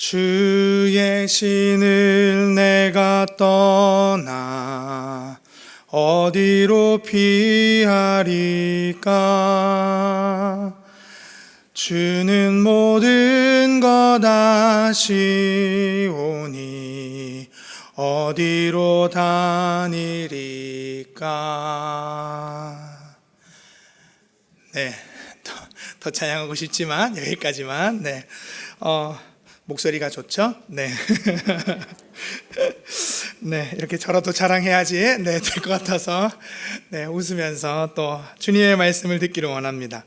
주의 신을 내가 떠나 어디로 피하리까? 주는 모든 것 아시오니 어디로 다니리까? 네, 더 찬양하고 싶지만 여기까지만. 네, 목소리가 좋죠? 네. 네, 이렇게 저라도 자랑해야지 될 것 같아서 웃으면서 또 주님의 말씀을 듣기를 원합니다.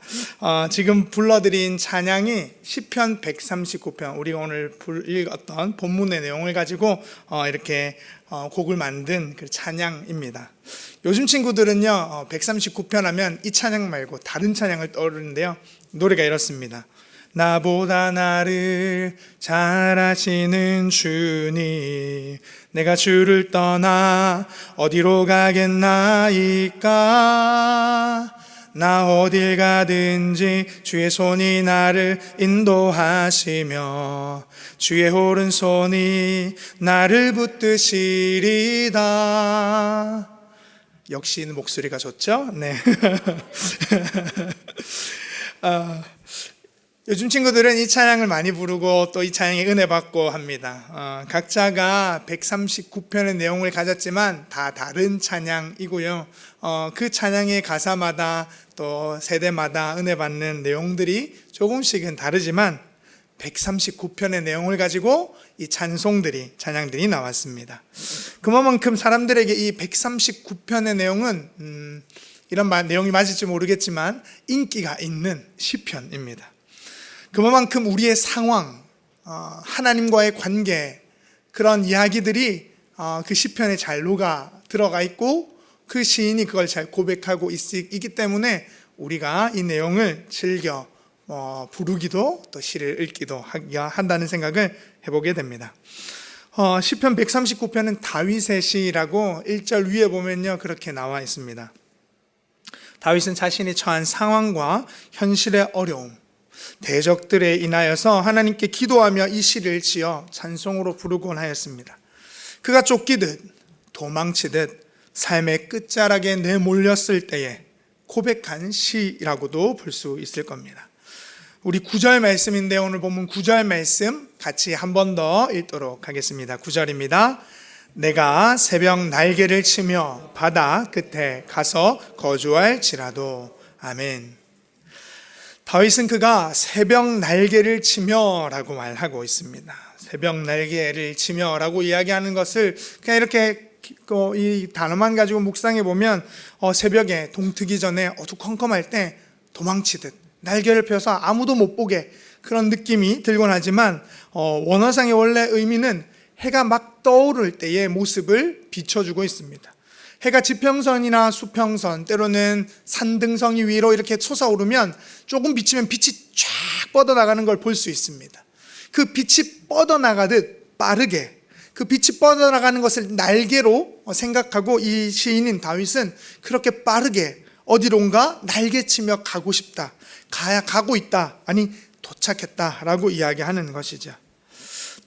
지금 불러드린 찬양이 시편 139편, 우리가 오늘 읽었던 본문의 내용을 가지고 이렇게 곡을 만든 그 찬양입니다. 요즘 친구들은요 139편 하면 이 찬양 말고 다른 찬양을 떠오르는데요, 노래가 이렇습니다. 나보다 나를 잘 아시는 주님, 내가 주를 떠나 어디로 가겠나이까? 나 어딜 가든지 주의 손이 나를 인도하시며 주의 오른손이 나를 붙드시리다. 역시 목소리가 좋죠? 네. 요즘 친구들은 이 찬양을 많이 부르고 또 이 찬양에 은혜 받고 합니다. 각자가 139편의 내용을 가졌지만 다 다른 찬양이고요. 그 찬양의 가사마다 또 세대마다 은혜 받는 내용들이 조금씩은 다르지만 139편의 내용을 가지고 이 찬양들이 나왔습니다. 그만큼 사람들에게 이 139편의 내용은 이런 내용이 맞을지 모르겠지만 인기가 있는 시편입니다. 그만큼 우리의 상황, 하나님과의 관계, 그런 이야기들이 그 시편에 잘 녹아 들어가 있고 그 시인이 그걸 잘 고백하고 있기 때문에 우리가 이 내용을 즐겨 부르기도 또 시를 읽기도 한다는 생각을 해보게 됩니다. 시편 139편은 다윗의 시라고 1절 위에 보면요 그렇게 나와 있습니다. 다윗은 자신이 처한 상황과 현실의 어려움, 대적들에 인하여서 하나님께 기도하며 이 시를 지어 찬송으로 부르곤 하였습니다. 그가 쫓기듯 도망치듯 삶의 끝자락에 내몰렸을 때에 고백한 시라고도 볼 수 있을 겁니다. 우리 9절 말씀인데 오늘 본문 9절 말씀 같이 한 번 더 읽도록 하겠습니다. 9절입니다. 내가 새벽 날개를 치며 바다 끝에 가서 거주할지라도. 아멘. 다윗은 그가 새벽 날개를 치며 라고 말하고 있습니다. 새벽 날개를 치며 라고 이야기하는 것을 그냥 이렇게 이 단어만 가지고 묵상해 보면 새벽에 동트기 전에 어두컴컴할 때 도망치듯 날개를 펴서 아무도 못 보게 그런 느낌이 들곤 하지만 원어상의 원래 의미는 해가 막 떠오를 때의 모습을 비춰주고 있습니다. 해가 지평선이나 수평선, 때로는 산등성이 위로 이렇게 솟아오르면 조금 비치면 빛이 쫙 뻗어나가는 걸 볼 수 있습니다. 그 빛이 뻗어나가듯 빠르게 그 빛이 뻗어나가는 것을 날개로 생각하고 이 시인인 다윗은 그렇게 빠르게 어디론가 날개치며 가고 싶다, 가고 있다, 아니 도착했다라고 이야기하는 것이죠.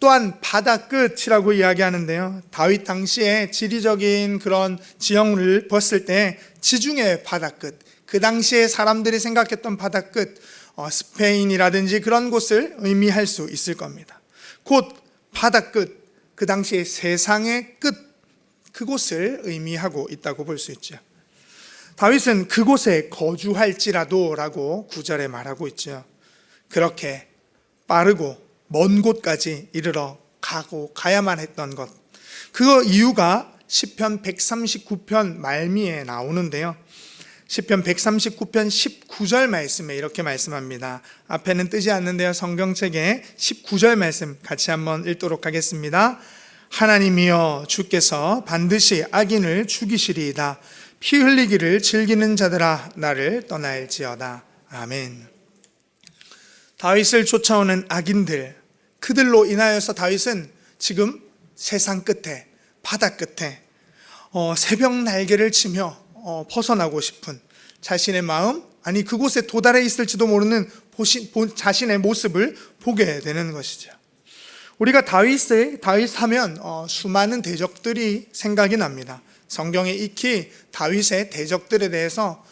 또한 바다 끝이라고 이야기하는데요, 다윗 당시에 지리적인 그런 지형을 봤을 때 지중해 바다 끝, 그 당시에 사람들이 생각했던 바다 끝, 스페인이라든지 그런 곳을 의미할 수 있을 겁니다. 곧 바다 끝, 그 당시에 세상의 끝, 그곳을 의미하고 있다고 볼 수 있죠. 다윗은 그곳에 거주할지라도 라고 9절에 말하고 있죠. 그렇게 빠르고 먼 곳까지 이르러 가야만 했던 것, 그 이유가 시편 139편 말미에 나오는데요, 시편 139편 19절 말씀에 이렇게 말씀합니다. 앞에는 뜨지 않는데요, 성경책에 19절 말씀 같이 한번 읽도록 하겠습니다. 하나님이여 주께서 반드시 악인을 죽이시리이다. 피 흘리기를 즐기는 자들아 나를 떠날지어다. 아멘. 다윗을 쫓아오는 악인들, 그들로 인하여서 다윗은 지금 세상 끝에, 바다 끝에 새벽 날개를 치며 벗어나고 싶은 자신의 마음, 아니 그곳에 도달해 있을지도 모르는 자신의 모습을 보게 되는 것이죠. 우리가 다윗 하면 수많은 대적들이 생각이 납니다. 성경에 익히 다윗의 대적들에 대해서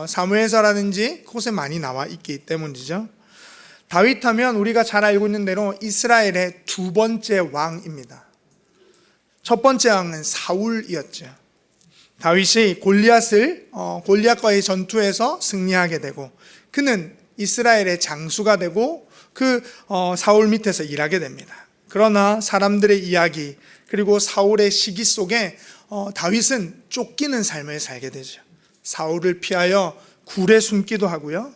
사무엘서라든지 그곳에 많이 나와 있기 때문이죠. 다윗 하면 우리가 잘 알고 있는 대로 이스라엘의 두 번째 왕입니다. 첫 번째 왕은 사울이었죠. 다윗이 골리앗과의 전투에서 승리하게 되고, 그는 이스라엘의 장수가 되고 그 사울 밑에서 일하게 됩니다. 그러나 사람들의 이야기 그리고 사울의 시기 속에 다윗은 쫓기는 삶을 살게 되죠. 사울을 피하여 굴에 숨기도 하고요,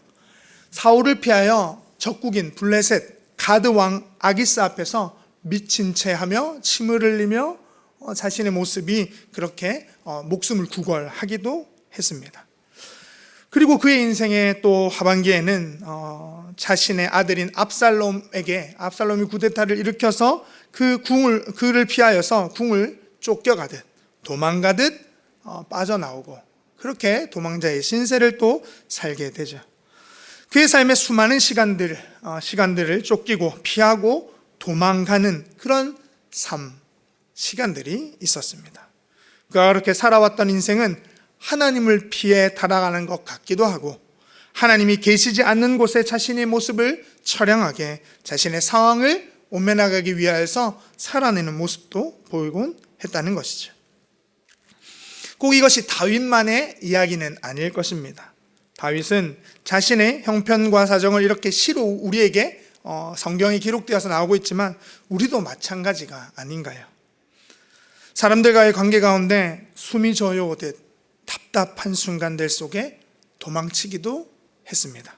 사울을 피하여 적국인 블레셋 가드 왕 아기스 앞에서 미친 채 하며 침을 흘리며 자신의 모습이 그렇게 목숨을 구걸하기도 했습니다. 그리고 그의 인생의 또 하반기에는 자신의 아들인 압살롬이 쿠데타를 일으켜서 그를 피하여서 궁을 쫓겨가듯 도망가듯 빠져나오고, 그렇게 도망자의 신세를 또 살게 되죠. 그의 삶의 수많은 시간들을 쫓기고 피하고 도망가는 그런 시간들이 있었습니다. 그가 그렇게 살아왔던 인생은 하나님을 피해 달아가는 것 같기도 하고, 하나님이 계시지 않는 곳에 자신의 모습을 처량하게 자신의 상황을 옮겨나가기 위하여서 살아내는 모습도 보이곤 했다는 것이죠. 꼭 이것이 다윗만의 이야기는 아닐 것입니다. 다윗은 자신의 형편과 사정을 이렇게 시로 우리에게 성경에 기록되어서 나오고 있지만 우리도 마찬가지가 아닌가요? 사람들과의 관계 가운데 숨이 저어오듯 답답한 순간들 속에 도망치기도 했습니다.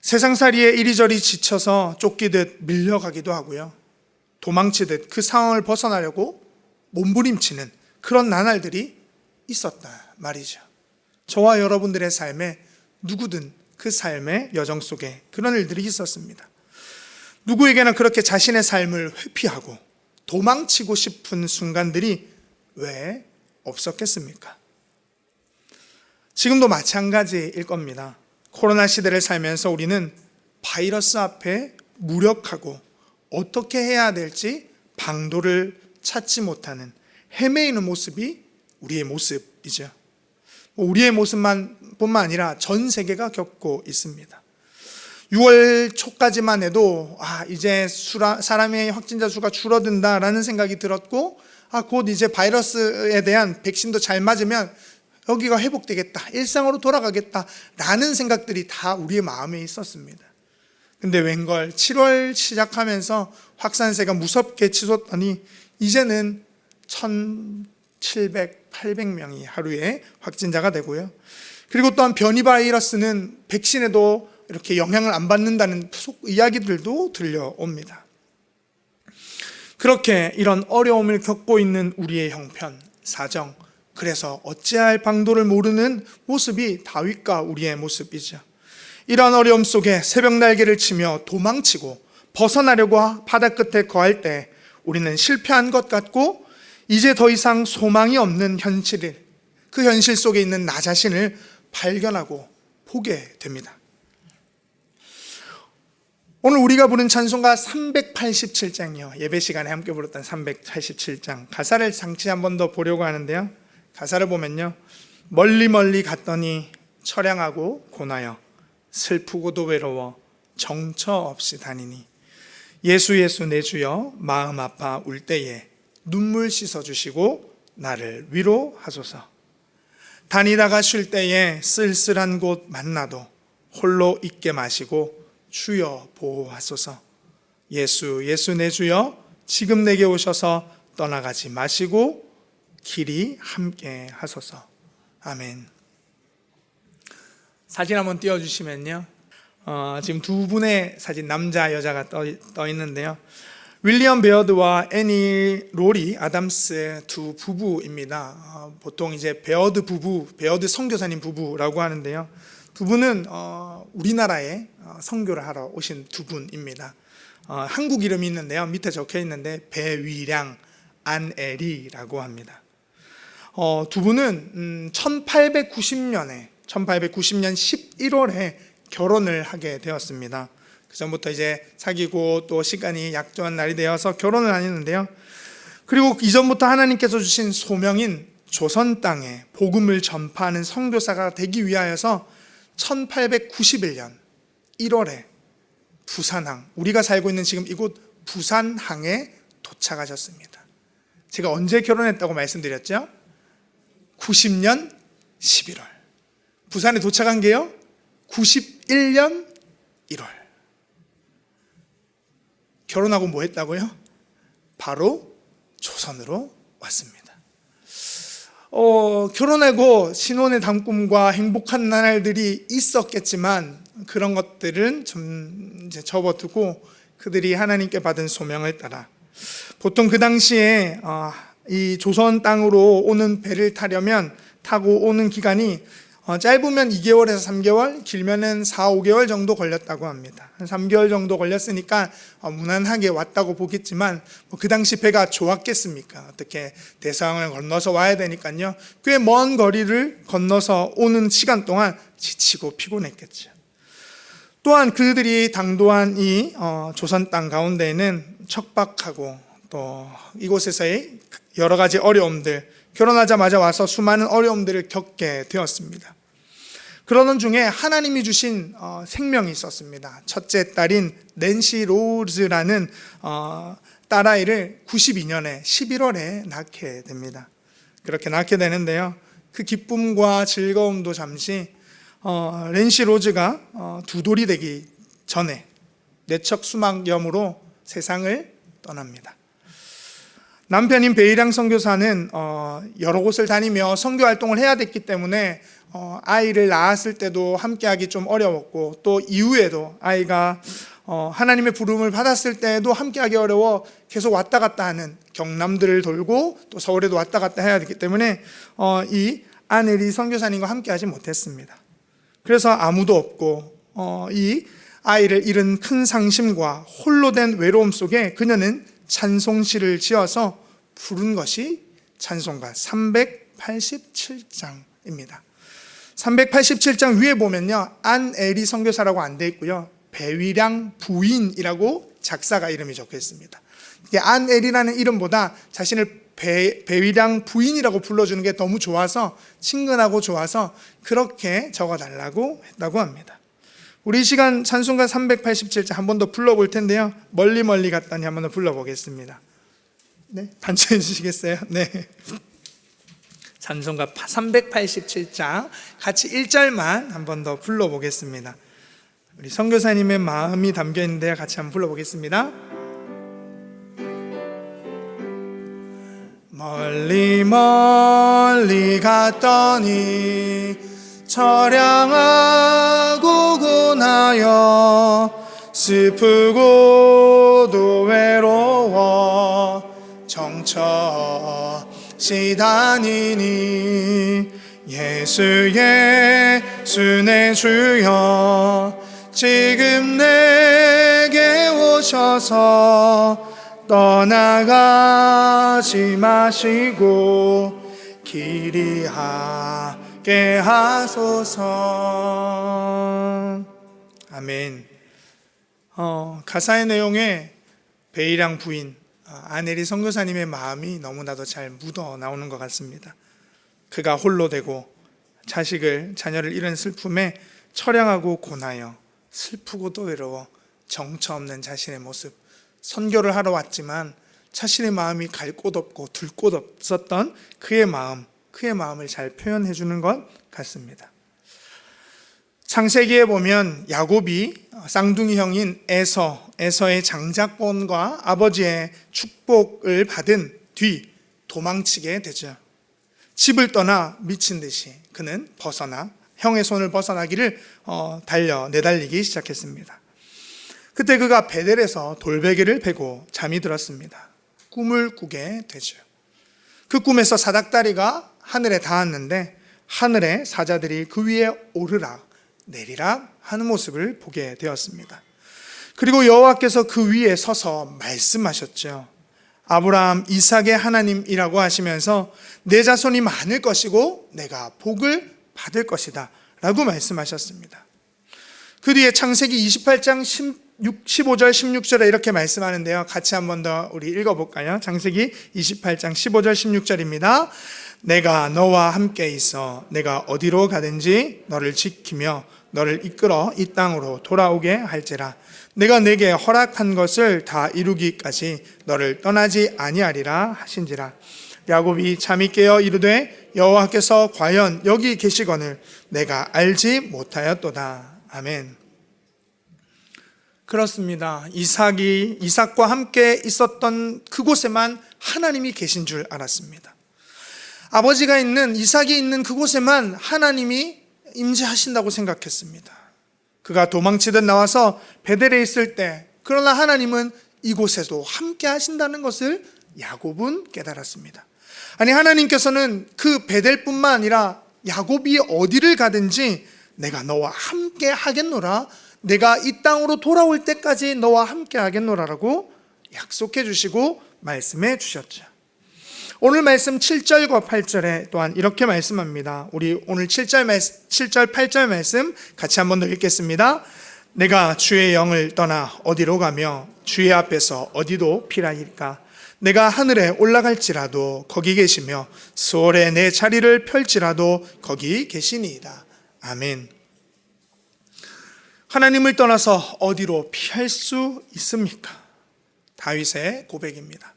세상살이에 이리저리 지쳐서 쫓기듯 밀려가기도 하고요, 도망치듯 그 상황을 벗어나려고 몸부림치는 그런 나날들이 있었다 말이죠. 저와 여러분들의 삶에 누구든 그 삶의 여정 속에 그런 일들이 있었습니다. 누구에게나 그렇게 자신의 삶을 회피하고 도망치고 싶은 순간들이 왜 없었겠습니까? 지금도 마찬가지일 겁니다. 코로나 시대를 살면서 우리는 바이러스 앞에 무력하고 어떻게 해야 될지 방도를 찾지 못하는 헤매이는 모습이 우리의 모습이죠. 우리의 모습뿐만 아니라 전 세계가 겪고 있습니다. 6월 초까지만 해도 이제 사람의 확진자 수가 줄어든다라는 생각이 들었고, 곧 이제 바이러스에 대한 백신도 잘 맞으면 여기가 회복되겠다, 일상으로 돌아가겠다라는 생각들이 다 우리의 마음에 있었습니다. 근데 웬걸 7월 시작하면서 확산세가 무섭게 치솟더니 이제는 1,700, 800명이 하루에 확진자가 되고요. 그리고 또한 변이 바이러스는 백신에도 이렇게 영향을 안 받는다는 이야기들도 들려옵니다. 그렇게 이런 어려움을 겪고 있는 우리의 형편, 사정, 그래서 어찌할 방도를 모르는 모습이 다윗과 우리의 모습이죠. 이러한 어려움 속에 새벽 날개를 치며 도망치고 벗어나려고 바다 끝에 거할 때 우리는 실패한 것 같고 이제 더 이상 소망이 없는 그 현실 속에 있는 나 자신을 발견하고 보게 됩니다. 오늘 우리가 부른 찬송가 387장이요, 예배 시간에 함께 불렀던 387장 가사를 잠시 한 번 더 보려고 하는데요, 가사를 보면요, 멀리 멀리 갔더니 처량하고 고나여 슬프고도 외로워 정처 없이 다니니 예수 예수 내 주여 마음 아파 울 때에 눈물 씻어주시고 나를 위로하소서. 다니다가 쉴 때에 쓸쓸한 곳 만나도 홀로 있게 마시고 주여 보호하소서. 예수 예수 내 주여 지금 내게 오셔서 떠나가지 마시고 길이 함께 하소서. 아멘. 사진 한번 띄워주시면요, 지금 두 분의 사진, 남자 여자가 떠 있는데요, 윌리엄 베어드와 애니 로리 아담스 두 부부입니다. 보통 이제 베어드 선교사님 부부라고 하는데요, 두 분은 우리나라에 선교를 하러 오신 두 분입니다. 한국 이름이 있는데요, 밑에 적혀 있는데 배위량, 안애리라고 합니다. 두 분은 1890년 11월에 결혼을 하게 되었습니다. 그 전부터 이제 사귀고 또 시간이 약정한 날이 되어서 결혼을 하였는데요. 그리고 이전부터 하나님께서 주신 소명인 조선 땅에 복음을 전파하는 선교사가 되기 위하여서 1891년 1월에 부산항, 우리가 살고 있는 지금 이곳 부산항에 도착하셨습니다. 제가 언제 결혼했다고 말씀드렸죠? 90년 11월. 부산에 도착한 게요 91년 1월. 결혼하고 뭐 했다고요? 바로 조선으로 왔습니다. 결혼하고 신혼의 담꿈과 행복한 나날들이 있었겠지만 그런 것들은 좀 이제 접어두고 그들이 하나님께 받은 소명을 따라 보통 그 당시에 이 조선 땅으로 오는 배를 타고 오는 기간이 짧으면 2개월에서 3개월, 길면은 4, 5개월 정도 걸렸다고 합니다. 한 3개월 정도 걸렸으니까 무난하게 왔다고 보겠지만 그 당시 배가 좋았겠습니까? 어떻게 대서양을 건너서 와야 되니까요. 꽤 먼 거리를 건너서 오는 시간 동안 지치고 피곤했겠죠. 또한 그들이 당도한 이 조선 땅 가운데에는 척박하고 또 이곳에서의 여러 가지 어려움들, 결혼하자마자 와서 수많은 어려움들을 겪게 되었습니다. 그러는 중에 하나님이 주신 생명이 있었습니다. 첫째 딸인 낸시 로즈라는 딸아이를 92년에 11월에 낳게 됩니다. 그렇게 낳게 되는데요. 그 기쁨과 즐거움도 잠시 낸시 로즈가 두 돌이 되기 전에 뇌척 수막염으로 세상을 떠납니다. 남편인 베이량 선교사는 여러 곳을 다니며 선교 활동을 해야 됐기 때문에 아이를 낳았을 때도 함께하기 좀 어려웠고 또 이후에도 아이가 하나님의 부름을 받았을 때도 함께하기 어려워 계속 왔다 갔다 하는 경남들을 돌고 또 서울에도 왔다 갔다 해야 되기 때문에 이 아넬이 선교사님과 함께하지 못했습니다. 그래서 아무도 없고 이 아이를 잃은 큰 상심과 홀로 된 외로움 속에 그녀는 찬송시를 지어서 부른 것이 찬송가 387장입니다. 387장 위에 보면요, 안에리 선교사라고 안 돼 있고요, 배위량 부인이라고 작사가 이름이 적혀 있습니다. 이게 안에리라는 이름보다 자신을 배위량 부인이라고 불러주는 게 너무 좋아서, 친근하고 좋아서 그렇게 적어달라고 했다고 합니다. 우리 이 시간 찬송가 387장 한 번 더 불러볼 텐데요, 멀리 멀리 갔더니 한 번 더 불러보겠습니다. 네, 반주해 주시겠어요? 네. 찬송가 387장 같이 1절만 한 번 더 불러보겠습니다. 우리 선교사님의 마음이 담겨 있는데 같이 한번 불러보겠습니다. 멀리 멀리 갔더니 처량하고 고나여 슬프고도 외로워 정처시 다니니 예수 내 주여 지금 내게 오셔서 떠나가지 마시고 길이 하게 하소서. 아멘. 가사의 내용에 베이량 부인 아넬이 선교사님의 마음이 너무나도 잘 묻어 나오는 것 같습니다. 그가 홀로 되고 자녀를 잃은 슬픔에 처량하고 고나여 슬프고도 외로워 정처 없는 자신의 모습, 선교를 하러 왔지만 자신의 마음이 갈 곳 없고 둘 곳 없었던 그의 마음을 잘 표현해 주는 것 같습니다. 창세기에 보면 야곱이 쌍둥이 형인 에서의 장자권과 아버지의 축복을 받은 뒤 도망치게 되죠. 집을 떠나 미친 듯이 그는 형의 손을 벗어나기를 내달리기 시작했습니다. 그때 그가 베델에서 돌베개를 베고 잠이 들었습니다. 꿈을 꾸게 되죠. 그 꿈에서 사닥다리가 하늘에 닿았는데 하늘의 사자들이 그 위에 오르락 내리락 하는 모습을 보게 되었습니다. 그리고 여호와께서 그 위에 서서 말씀하셨죠. 아브라함, 이삭의 하나님이라고 하시면서 내 자손이 많을 것이고 내가 복을 받을 것이다 라고 말씀하셨습니다. 그 뒤에 창세기 28장 15절 16절에 이렇게 말씀하는데요. 같이 한 번 더 우리 읽어볼까요? 창세기 28장 15절 16절입니다. 내가 너와 함께 있어 내가 어디로 가든지 너를 지키며 너를 이끌어 이 땅으로 돌아오게 할지라. 내가 내게 허락한 것을 다 이루기까지 너를 떠나지 아니하리라 하신지라. 야곱이 잠이 깨어 이르되 여호와께서 과연 여기 계시거늘 내가 알지 못하였도다. 아멘. 그렇습니다. 이삭과 함께 있었던 그곳에만 하나님이 계신 줄 알았습니다. 아버지가 있는 이삭이 있는 그곳에만 하나님이 임재하신다고 생각했습니다. 그가 도망치듯 나와서 베델에 있을 때 그러나 하나님은 이곳에도 함께 하신다는 것을 야곱은 깨달았습니다. 아니, 하나님께서는 그 베델뿐만 아니라 야곱이 어디를 가든지 내가 너와 함께 하겠노라, 내가 이 땅으로 돌아올 때까지 너와 함께 하겠노라라고 약속해 주시고 말씀해 주셨죠. 오늘 말씀 7절과 8절에 또한 이렇게 말씀합니다. 우리 오늘 7절, 8절 말씀 같이 한 번 더 읽겠습니다. 내가 주의 영을 떠나 어디로 가며 주의 앞에서 어디도 피하리까? 내가 하늘에 올라갈지라도 거기 계시며 수월에 내 자리를 펼지라도 거기 계시니이다. 아멘. 하나님을 떠나서 어디로 피할 수 있습니까? 다윗의 고백입니다.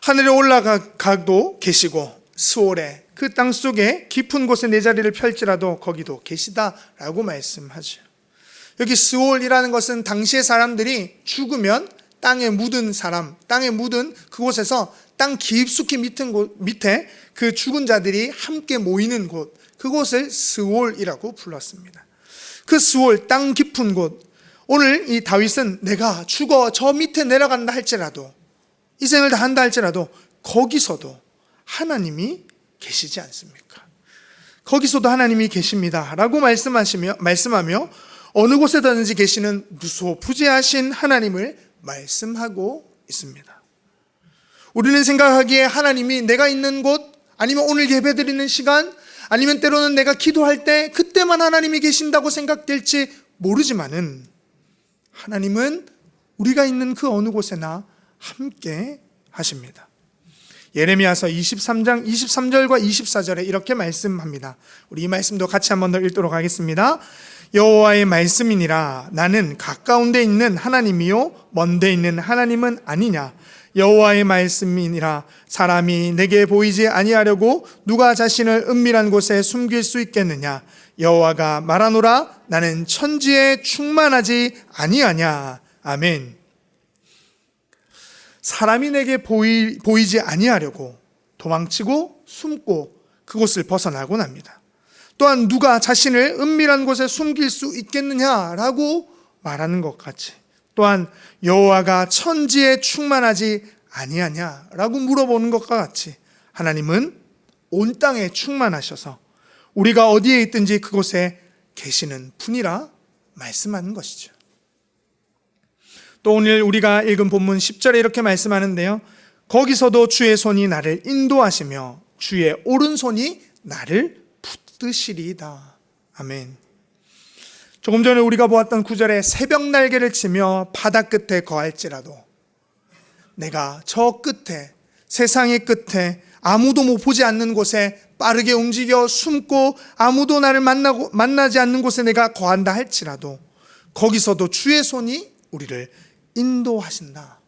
하늘에 올라가도 계시고 수월에 그 땅 속에 깊은 곳에 내 자리를 펼지라도 거기도 계시다라고 말씀하죠. 여기 스올이라는 것은 당시의 사람들이 죽으면 땅에 묻은 사람, 땅에 묻은 그곳에서 땅 깊숙이 밑에 그 죽은 자들이 함께 모이는 곳, 그곳을 스올이라고 불렀습니다. 그 스올, 땅 깊은 곳, 오늘 이 다윗은 내가 죽어 저 밑에 내려간다 할지라도, 희생을 다 한다 할지라도 거기서도 하나님이 계시지 않습니까? 거기서도 하나님이 계십니다 라고 말씀하며 어느 곳에든지 계시는 무소부재하신 하나님을 말씀하고 있습니다. 우리는 생각하기에 하나님이 내가 있는 곳, 아니면 오늘 예배드리는 시간, 아니면 때로는 내가 기도할 때 그때만 하나님이 계신다고 생각될지 모르지만은 하나님은 우리가 있는 그 어느 곳에나 함께 하십니다. 예레미야서 23장 23절과 24절에 이렇게 말씀합니다. 우리 이 말씀도 같이 한 번 더 읽도록 하겠습니다. 여호와의 말씀이니라. 나는 가까운 데 있는 하나님이요 먼 데 있는 하나님은 아니냐. 여호와의 말씀이니라. 사람이 내게 보이지 아니하려고 누가 자신을 은밀한 곳에 숨길 수 있겠느냐. 여호와가 말하노라. 나는 천지에 충만하지 아니하냐. 아멘. 사람이 내게 보이지 아니하려고 도망치고 숨고 그곳을 벗어나곤 합니다. 또한 누가 자신을 은밀한 곳에 숨길 수 있겠느냐라고 말하는 것 같이, 또한 여호와가 천지에 충만하지 아니하냐라고 물어보는 것과 같이 하나님은 온 땅에 충만하셔서 우리가 어디에 있든지 그곳에 계시는 분이라 말씀하는 것이죠. 또 오늘 우리가 읽은 본문 10절에 이렇게 말씀하는데요. 거기서도 주의 손이 나를 인도하시며 주의 오른손이 나를 붙드시리이다. 아멘. 조금 전에 우리가 보았던 9절에 새벽 날개를 치며 바다 끝에 거할지라도, 내가 저 끝에, 세상의 끝에 아무도 못 보지 않는 곳에 빠르게 움직여 숨고 아무도 나를 만나지 않는 곳에 내가 거한다 할지라도 거기서도 주의 손이 우리를 인도하신다,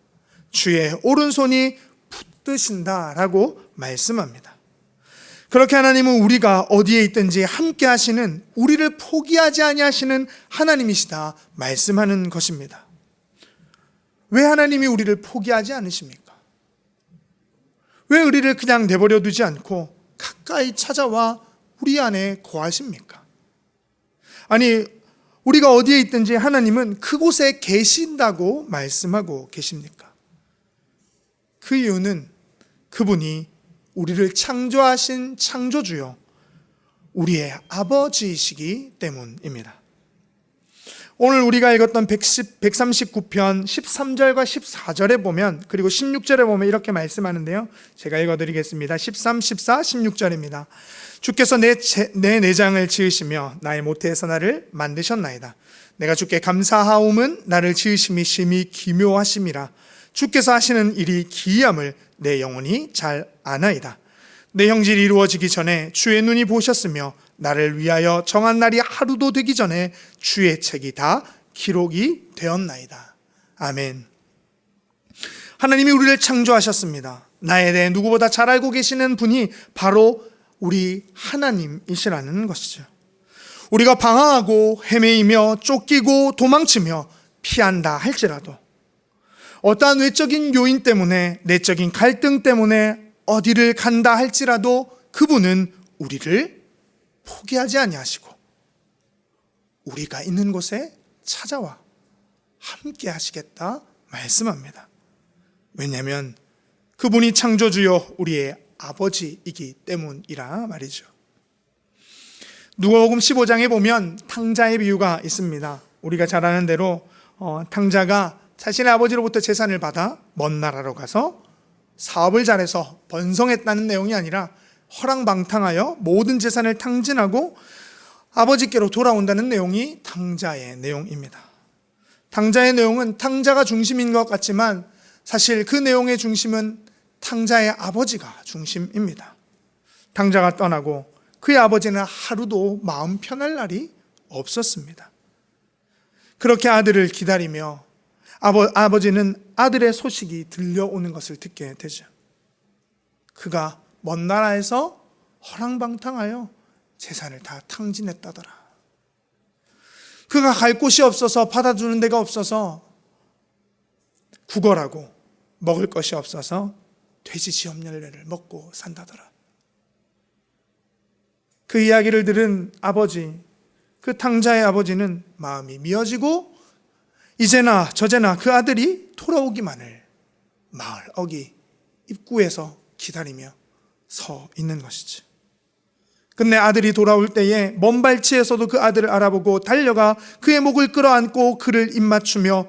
주의 오른손이 붙드신다라고 말씀합니다. 그렇게 하나님은 우리가 어디에 있든지 함께 하시는, 우리를 포기하지 아니하시는 하나님이시다 말씀하는 것입니다. 왜 하나님이 우리를 포기하지 않으십니까? 왜 우리를 그냥 내버려 두지 않고 가까이 찾아와 우리 안에 거하십니까? 아니, 우리가 어디에 있든지 하나님은 그곳에 계신다고 말씀하고 계십니까? 그 이유는 그분이 우리를 창조하신 창조주요 우리의 아버지이시기 때문입니다. 오늘 우리가 읽었던 139편 13절과 14절에 보면, 그리고 16절에 보면 이렇게 말씀하는데요. 제가 읽어드리겠습니다. 13, 14, 16절입니다. 주께서 내 내장을 지으시며 나의 모태에서 나를 만드셨나이다. 내가 주께 감사하옴은 나를 지으심이 심히 기묘하심이라. 주께서 하시는 일이 기이함을 내 영혼이 잘 아나이다. 내 형질이 이루어지기 전에 주의 눈이 보셨으며 나를 위하여 정한 날이 하루도 되기 전에 주의 책이 다 기록이 되었나이다. 아멘. 하나님이 우리를 창조하셨습니다. 나에 대해 누구보다 잘 알고 계시는 분이 바로 우리 하나님이시라는 것이죠. 우리가 방황하고 헤매이며 쫓기고 도망치며 피한다 할지라도, 어떠한 외적인 요인 때문에, 내적인 갈등 때문에 어디를 간다 할지라도 그분은 우리를 포기하지 아니하시고 우리가 있는 곳에 찾아와 함께 하시겠다 말씀합니다. 왜냐하면 그분이 창조주요 우리의 아버지이기 때문이라 말이죠. 누가복음 15장에 보면 탕자의 비유가 있습니다. 우리가 잘 아는 대로 탕자가 자신의 아버지로부터 재산을 받아 먼 나라로 가서 사업을 잘해서 번성했다는 내용이 아니라 허랑방탕하여 모든 재산을 탕진하고 아버지께로 돌아온다는 내용이 탕자의 내용입니다. 탕자의 내용은 탕자가 중심인 것 같지만 사실 그 내용의 중심은 탕자의 아버지가 중심입니다. 탕자가 떠나고 그의 아버지는 하루도 마음 편할 날이 없었습니다. 그렇게 아들을 기다리며 아버지는 아들의 소식이 들려오는 것을 듣게 되죠. 그가 먼 나라에서 허랑방탕하여 재산을 다 탕진했다더라. 그가 갈 곳이 없어서, 받아주는 데가 없어서 구걸하고 먹을 것이 없어서 돼지 시험열매를 먹고 산다더라. 그 이야기를 들은 아버지, 그 탕자의 아버지는 마음이 미어지고 이제나 저제나 그 아들이 돌아오기만을 마을 어귀 입구에서 기다리며 서 있는 것이지. 근데 아들이 돌아올 때에 먼 발치에서도 그 아들을 알아보고 달려가 그의 목을 끌어안고 그를 입맞추며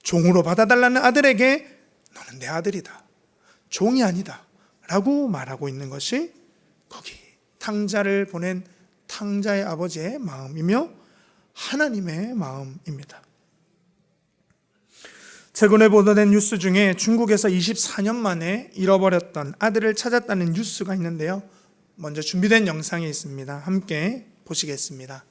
종으로 받아달라는 아들에게 너는 내 아들이다, 종이 아니다 라고 말하고 있는 것이 거기 탕자를 보낸 탕자의 아버지의 마음이며 하나님의 마음입니다. 최근에 보도된 뉴스 중에 중국에서 24년 만에 잃어버렸던 아들을 찾았다는 뉴스가 있는데요. 먼저 준비된 영상이 있습니다. 함께 보시겠습니다.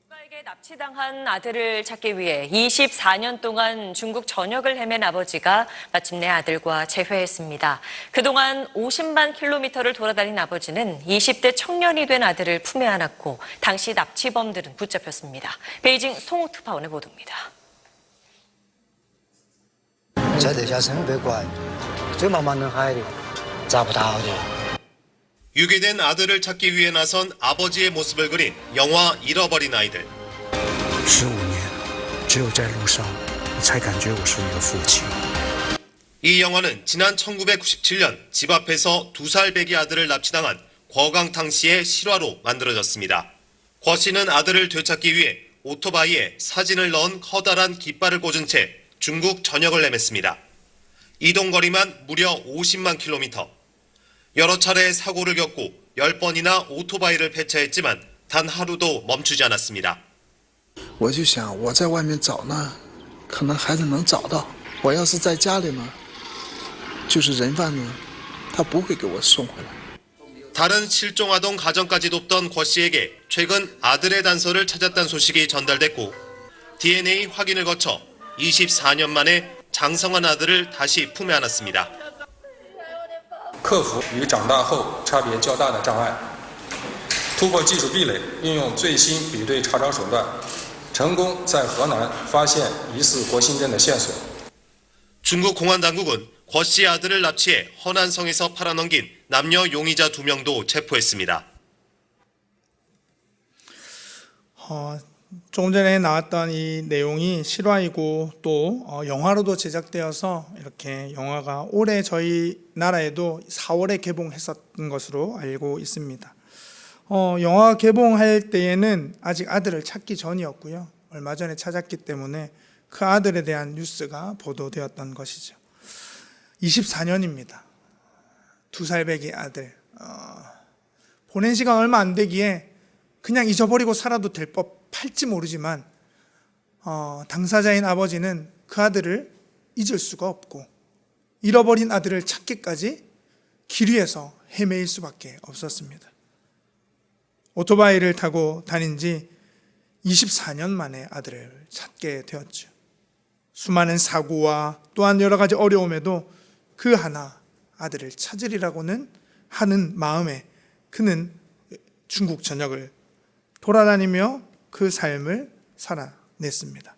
누가에게 납치당한 아들을 찾기 위해 24년 동안 중국 전역을 헤맨 아버지가 마침내 아들과 재회했습니다. 그동안 50만 킬로미터를 돌아다닌 아버지는 20대 청년이 된 아들을 품에 안았고 당시 납치범들은 붙잡혔습니다. 베이징 송특파원의 보도입니다. 这得叫生别管，这妈妈能害的，找不到的。 유괴된 아들을 찾기 위해 나선 아버지의 모습을 그린 영화 잃어버린 아이들. 15年，只有在路上，我才感觉我是一个父亲。 이 영화는 지난 1997년 집 앞에서 2살 배기 아들을 납치당한 궈강탕 씨의 실화로 만들어졌습니다. 궈 씨는 아들을 되찾기 위해 오토바이에 사진을 넣은 커다란 깃발을 꽂은 채 중국 전역을 헤맸습니다. 이동 거리만 무려 50만 킬로미터. 여러 차례 사고를 겪고 10번이나 오토바이를 폐차했지만 단 하루도 멈추지 않았습니다. 我就想我在外面找呢，可能孩子能找到。我要是在家里呢，就是人贩子，他不会给我送回来。 다른 실종 아동 가정까지 돕던 궈 씨에게 최근 아들의 단서를 찾았다는 소식이 전달됐고 DNA 확인을 거쳐 24년 만에 장성한 아들을 다시 품에 안았습니다. 克服与长大后差别较大的障碍，突破技术壁垒，运用最新比对查找手段，成功在河南发现疑似国新镇的线索。 중국 공안 당국은 궈 씨의 아들을 납치해 허난성에서 팔아넘긴 남녀 용의자 2명도 체포했습니다. 조금 전에 나왔던 이 내용이 실화이고 또 영화로도 제작되어서 이렇게 영화가 올해 저희 나라에도 4월에 개봉했었던 것으로 알고 있습니다. 영화 개봉할 때에는 아직 아들을 찾기 전이었고요. 얼마 전에 찾았기 때문에 그 아들에 대한 뉴스가 보도되었던 것이죠. 24년입니다. 2살 배기 아들. 보낸 시간 얼마 안 되기에 그냥 잊어버리고 살아도 될 법할지 모르지만 당사자인 아버지는 그 아들을 잊을 수가 없고 잃어버린 아들을 찾기까지 길 위에서 헤매일 수밖에 없었습니다. 오토바이를 타고 다닌 지 24년 만에 아들을 찾게 되었죠. 수많은 사고와 또한 여러 가지 어려움에도 그 하나 아들을 찾으리라고는 하는 마음에 그는 중국 전역을 돌아다니며 그 삶을 살아냈습니다.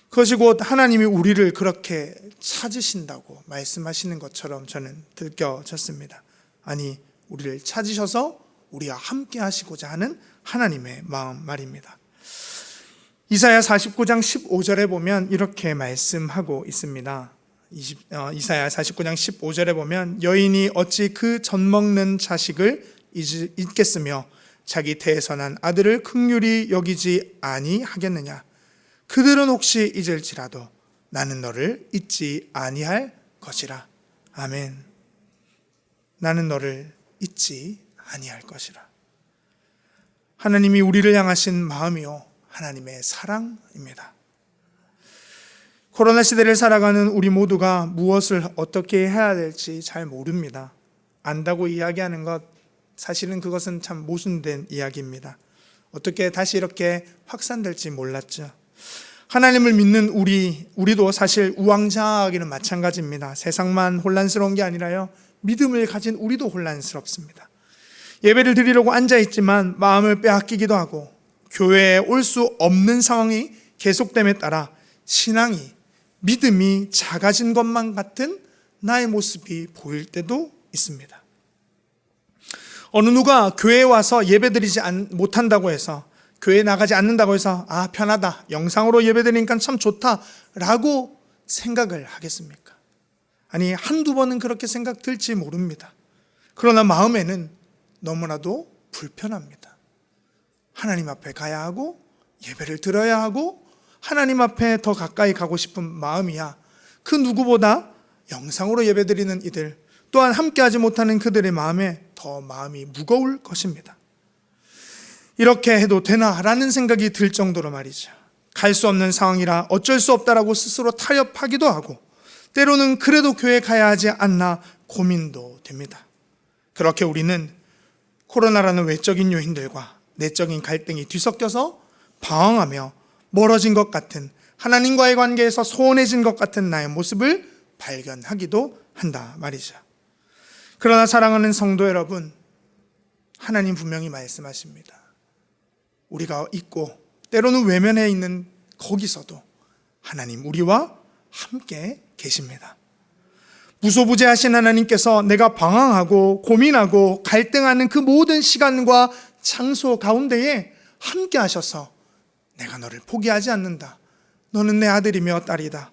그것이 곧 하나님이 우리를 그렇게 찾으신다고 말씀하시는 것처럼 저는 느껴졌습니다. 아니, 우리를 찾으셔서 우리와 함께 하시고자 하는 하나님의 마음 말입니다. 이사야 49장 15절에 보면 이렇게 말씀하고 있습니다. 이사야 49장 15절에 보면 여인이 어찌 그 젖먹는 자식을 잊겠으며 자기 태에서 난 아들을 긍휼히 여기지 아니하겠느냐. 그들은 혹시 잊을지라도 나는 너를 잊지 아니할 것이라. 아멘. 나는 너를 잊지 아니할 것이라. 하나님이 우리를 향하신 마음이요 하나님의 사랑입니다. 코로나 시대를 살아가는 우리 모두가 무엇을 어떻게 해야 될지 잘 모릅니다. 안다고 이야기하는 것, 사실은 그것은 참 모순된 이야기입니다. 어떻게 다시 이렇게 확산될지 몰랐죠. 하나님을 믿는 우리도 사실 우왕좌왕하기는 마찬가지입니다. 세상만 혼란스러운 게 아니라요, 믿음을 가진 우리도 혼란스럽습니다. 예배를 드리려고 앉아있지만 마음을 빼앗기기도 하고 교회에 올 수 없는 상황이 계속됨에 따라 신앙이, 믿음이 작아진 것만 같은 나의 모습이 보일 때도 있습니다. 어느 누가 교회에 와서 예배드리지 못한다고 해서, 교회에 나가지 않는다고 해서 편하다, 영상으로 예배드리니까 참 좋다라고 생각을 하겠습니까? 아니, 한두 번은 그렇게 생각 들지 모릅니다. 그러나 마음에는 너무나도 불편합니다. 하나님 앞에 가야 하고 예배를 드려야 하고 하나님 앞에 더 가까이 가고 싶은 마음이야 그 누구보다 영상으로 예배드리는 이들, 또한 함께하지 못하는 그들의 마음에 더 마음이 무거울 것입니다. 이렇게 해도 되나라는 생각이 들 정도로 말이죠. 갈 수 없는 상황이라 어쩔 수 없다라고 스스로 타협하기도 하고, 때로는 그래도 교회 가야 하지 않나 고민도 됩니다. 그렇게 우리는 코로나라는 외적인 요인들과 내적인 갈등이 뒤섞여서 방황하며 멀어진 것 같은, 하나님과의 관계에서 소원해진 것 같은 나의 모습을 발견하기도 한다 말이죠. 그러나 사랑하는 성도 여러분, 하나님 분명히 말씀하십니다. 우리가 있고 때로는 외면해 있는 거기서도 하나님 우리와 함께 계십니다. 무소부재하신 하나님께서 내가 방황하고 고민하고 갈등하는 그 모든 시간과 장소 가운데에 함께 하셔서 내가 너를 포기하지 않는다, 너는 내 아들이며 딸이다,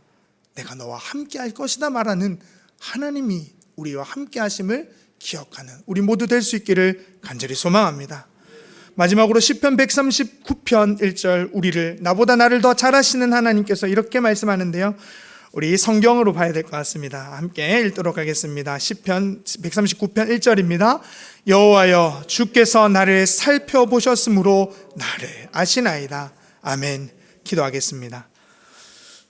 내가 너와 함께 할 것이다 말하는 하나님이 우리와 함께 하심을 기억하는 우리 모두 될 수 있기를 간절히 소망합니다. 마지막으로 시편 139편 1절, 우리를 나보다 나를 더 잘 아시는 하나님께서 이렇게 말씀하는데요, 우리 성경으로 봐야 될 것 같습니다. 함께 읽도록 하겠습니다. 시편 139편 1절입니다. 여호와여, 주께서 나를 살펴보셨으므로 나를 아시나이다. 아멘. 기도하겠습니다.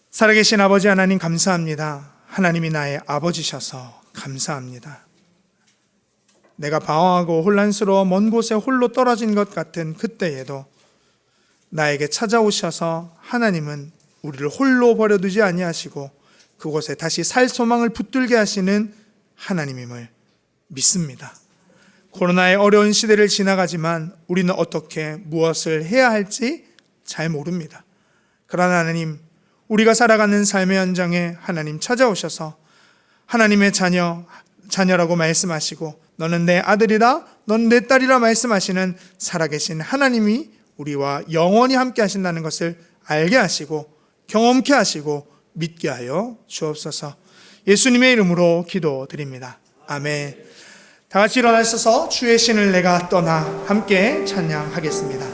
살아계신 아버지 하나님, 감사합니다. 하나님이 나의 아버지셔서 감사합니다. 내가 방황하고 혼란스러워 먼 곳에 홀로 떨어진 것 같은 그때에도 나에게 찾아오셔서 하나님은 우리를 홀로 버려두지 아니하시고 그곳에 다시 살 소망을 붙들게 하시는 하나님임을 믿습니다. 코로나의 어려운 시대를 지나가지만 우리는 어떻게 무엇을 해야 할지 잘 모릅니다. 그러나 하나님, 우리가 살아가는 삶의 현장에 하나님 찾아오셔서 하나님의 자녀라고 말씀하시고 너는 내 아들이다, 너는 내 딸이라 말씀하시는 살아계신 하나님이 우리와 영원히 함께 하신다는 것을 알게 하시고 경험케 하시고 믿게 하여 주옵소서. 예수님의 이름으로 기도드립니다. 아멘. 다 같이 일어나셔서 주의 신을 내가 떠나 함께 찬양하겠습니다.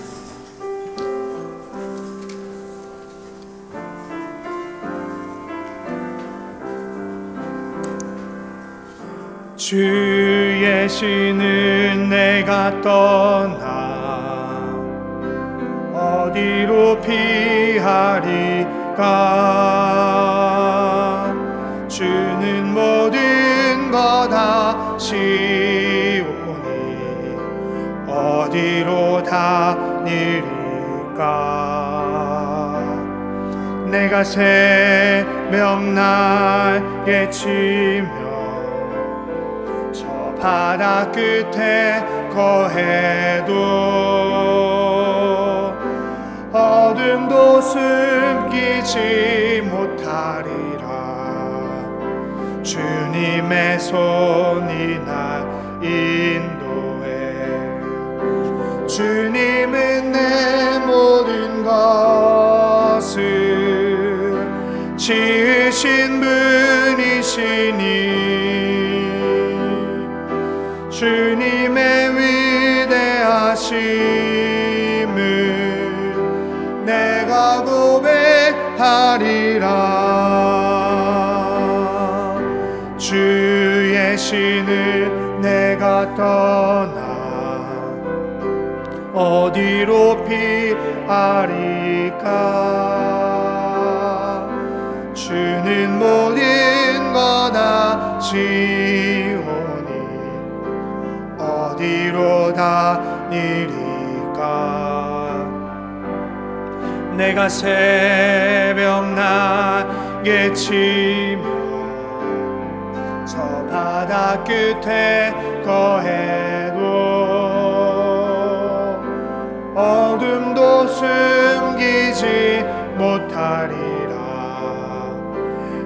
주의 신을 내가 떠나 어디로 피하리까 주는 모든 것 아시오니 어디로 다니리까 내가 새벽 날개 치며 저 바다 끝에 거해도 어둠도 숨기지 못하리라 주님의 손이 날 인도해 주님은 내 모든 것을 지으신 분이시니 주님의 위대하심을 내가 고백하리라 주의 신을 내가 떠나 어디로 피하리까 주는 모든 것 아시오니 어디로 다니리까 내가 새벽 날개 치며 저 바다 끝에 거해도 어둠도 숨기지 못하리라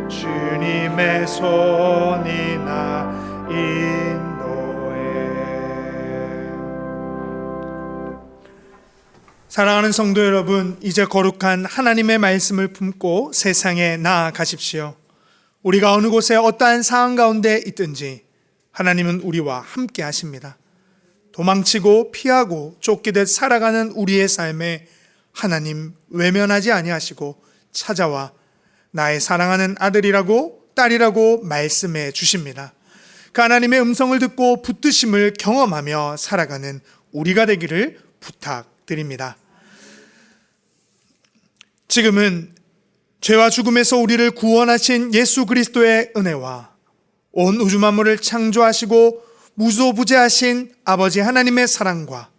주님의 손이 나 인도해. 사랑하는 성도 여러분, 이제 거룩한 하나님의 말씀을 품고 세상에 나아가십시오. 우리가 어느 곳에 어떠한 상황 가운데 있든지 하나님은 우리와 함께 하십니다. 도망치고 피하고 쫓기듯 살아가는 우리의 삶에 하나님 외면하지 아니하시고 찾아와 나의 사랑하는 아들이라고 딸이라고 말씀해 주십니다. 그 하나님의 음성을 듣고 붙드심을 경험하며 살아가는 우리가 되기를 부탁드립니다. 지금은 죄와 죽음에서 우리를 구원하신 예수 그리스도의 은혜와 온 우주 만물을 창조하시고 무소부재하신 아버지 하나님의 사랑과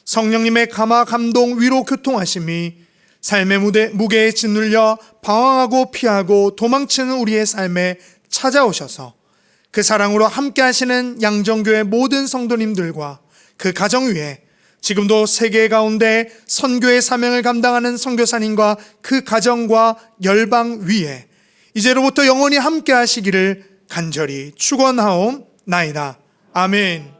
성령님의 감화, 감동, 위로, 교통하심이 삶의 무게에 짓눌려 방황하고 피하고 도망치는 우리의 삶에 찾아오셔서 그 사랑으로 함께 하시는 양정교회 모든 성도님들과 그 가정 위에 지금도 세계 가운데 선교의 사명을 감당하는 선교사님과 그 가정과 열방 위에 이제로부터 영원히 함께 하시기를 간절히 축원하옵나이다. 아멘.